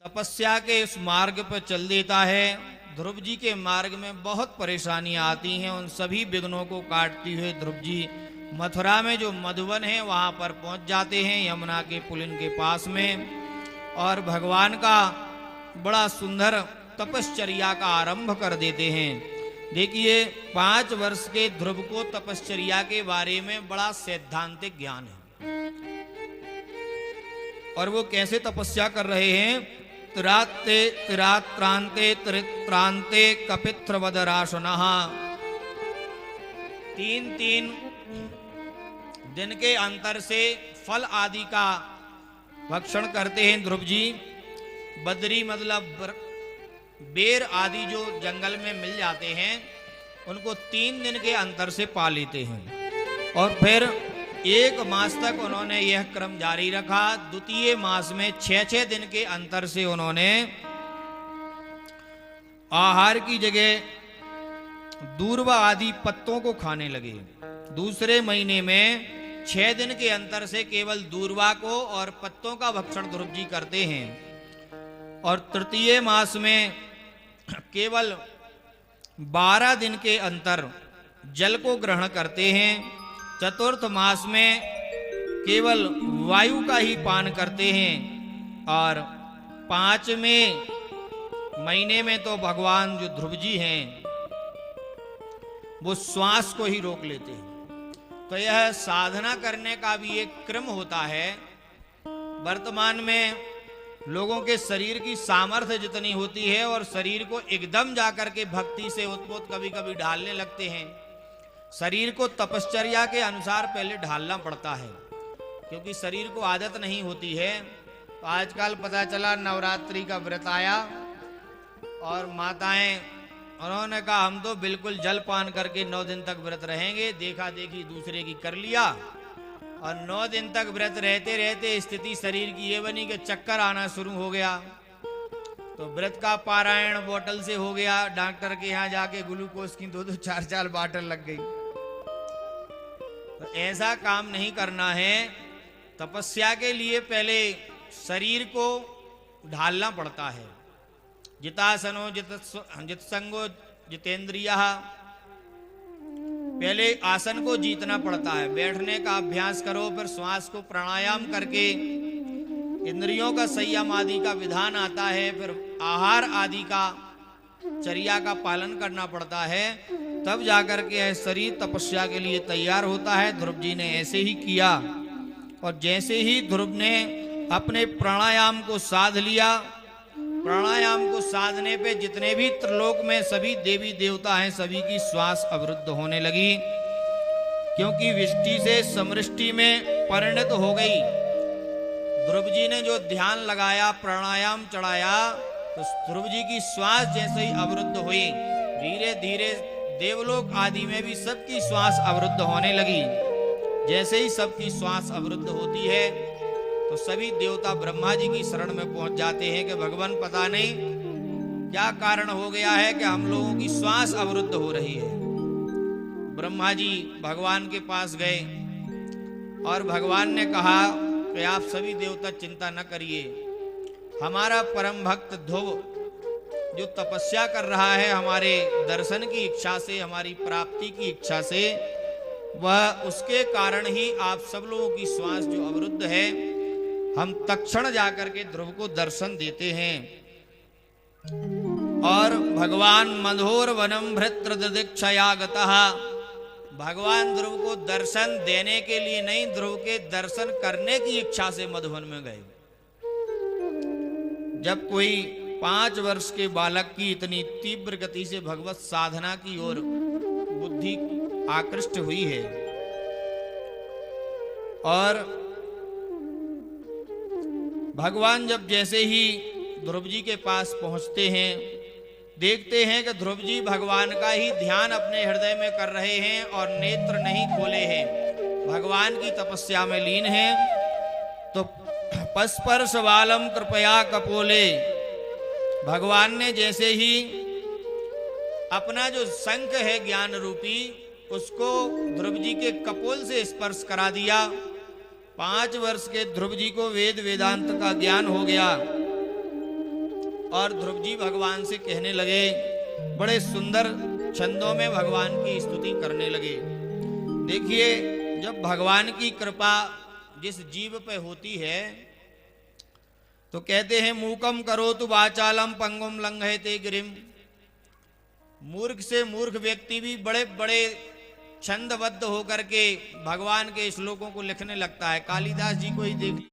तपस्या के इस मार्ग पर चल देता है। ध्रुव जी के मार्ग में बहुत परेशानियां आती हैं, उन सभी विघ्नों को काटती हुए ध्रुव जी मथुरा में जो मधुवन है वहां पर पहुंच जाते हैं, यमुना के पुलिन के पास में, और भगवान का बड़ा सुंदर तपश्चर्या का आरंभ कर देते हैं। देखिए 5 वर्ष के ध्रुव को तपश्चर्या के बारे में बड़ा सैद्धांतिक ज्ञान है, और वो कैसे तपस्या कर रहे हैं। तिरात्ते तिरात्रांते त्रित्रांते कपित्रवदराशनः, 3-3 दिन के अंतर से फल आदि का भक्षण करते हैं ध्रुव जी। बदरी मतलब बेर आदि जो जंगल में मिल जाते हैं उनको 3 दिन के अंतर से पा लेते हैं, और फिर 1 मास तक उन्होंने यह क्रम जारी रखा। द्वितीय मास में 6-6 दिन के अंतर से उन्होंने आहार की जगह दूर्वा आदि पत्तों को खाने लगे। दूसरे महीने में 6 दिन के अंतर से केवल दूर्वा को और पत्तों का भक्षण ध्रुव जी करते हैं, और तृतीय मास में केवल 12 दिन के अंतर जल को ग्रहण करते हैं। चतुर्थ मास में केवल वायु का ही पान करते हैं, और 5वें महीने में तो भगवान जो ध्रुव जी हैं वो श्वास को ही रोक लेते हैं। तो यह साधना करने का भी एक क्रम होता है। वर्तमान में लोगों के शरीर की सामर्थ्य जितनी होती है और शरीर को एकदम जाकर के भक्ति से उत्पोत कभी कभी ढालने लगते हैं। शरीर को तपश्चर्या के अनुसार पहले ढालना पड़ता है, क्योंकि शरीर को आदत नहीं होती है। तो आजकल पता चला नवरात्रि का व्रत आया और माताएं उन्होंने कहा हम तो बिल्कुल जल पान करके 9 दिन तक व्रत रहेंगे। देखा देखी दूसरे की कर लिया, और 9 दिन तक व्रत रहते रहते स्थिति शरीर की ये बनी कि चक्कर आना शुरू हो गया। तो व्रत का पारायण बोतल से हो गया, डॉक्टर के यहाँ जाके ग्लूकोज की 2-2 4-4 बोतल लग गई। तो ऐसा काम नहीं करना है। तपस्या के लिए पहले शरीर को ढालना पड़ता है। जितासनो जितसंगो जितेंद्रियः, पहले आसन को जीतना पड़ता है। बैठने का अभ्यास करो, फिर श्वास को प्राणायाम करके इंद्रियों का संयम आदि का विधान आता है, फिर आहार आदि का चर्या का पालन करना पड़ता है, तब जाकर के शरीर तपस्या के लिए तैयार होता है। ध्रुव जी ने ऐसे ही किया, और जैसे ही ध्रुव ने अपने प्राणायाम को साध लिया, प्राणायाम को साधने पे जितने भी त्रिलोक में सभी देवी देवता हैं सभी की श्वास अवरुद्ध होने लगी, क्योंकि विष्टि से समृष्टि में परिणत हो गई। ध्रुव जी ने जो ध्यान लगाया, प्राणायाम चढ़ाया, तो ध्रुव जी की श्वास जैसे ही अवरुद्ध हुई, धीरे धीरे देवलोक आदि में भी सबकी श्वास अवरुद्ध होने लगी। जैसे ही सबकी श्वास अवरुद्ध होती है तो सभी देवता ब्रह्मा जी की शरण में पहुंच जाते हैं कि भगवान पता नहीं क्या कारण हो गया है कि हम लोगों की श्वास अवरुद्ध हो रही है। ब्रह्मा जी भगवान के पास गए और भगवान ने कहा कि आप सभी देवता चिंता न करिए, हमारा परम भक्त ध्रुव जो तपस्या कर रहा है हमारे दर्शन की इच्छा से, हमारी प्राप्ति की इच्छा से, वह उसके कारण ही आप सब लोगों की श्वास जो अवरुद्ध है, हम तत्क्षण जाकर के ध्रुव को दर्शन देते हैं। और भगवान मधुर वनम भृत्र दीक्षया गतः, भगवान ध्रुव को दर्शन देने के लिए नहीं, ध्रुव के दर्शन करने की इच्छा से मधुवन में गए। जब कोई 5 वर्ष के बालक की इतनी तीव्र गति से भगवत साधना की ओर बुद्धि आकृष्ट हुई है, और भगवान जब जैसे ही ध्रुव जी के पास पहुंचते हैं, देखते हैं कि ध्रुव जी भगवान का ही ध्यान अपने हृदय में कर रहे हैं और नेत्र नहीं खोले हैं, भगवान की तपस्या में लीन हैं। तो पस्पर्श बालम कृपया कपोले, भगवान ने जैसे ही अपना जो शंख है ज्ञान रूपी उसको ध्रुव जी के कपोल से स्पर्श करा दिया। 5 वर्ष के ध्रुव जी को वेद वेदांत का ज्ञान हो गया। और ध्रुव जी भगवान से कहने लगे, बड़े सुंदर छंदों में भगवान की स्तुति करने लगे। देखिए, जब भगवान की कृपा जिस जीव पे होती है तो कहते हैं मूकम करो तु वाचालम पंगुम लंघयते गिरिम। मूर्ख से मूर्ख व्यक्ति भी बड़े बड़े छंदबद्ध होकर के भगवान के श्लोकों को लिखने लगता है। कालिदास जी को ही देख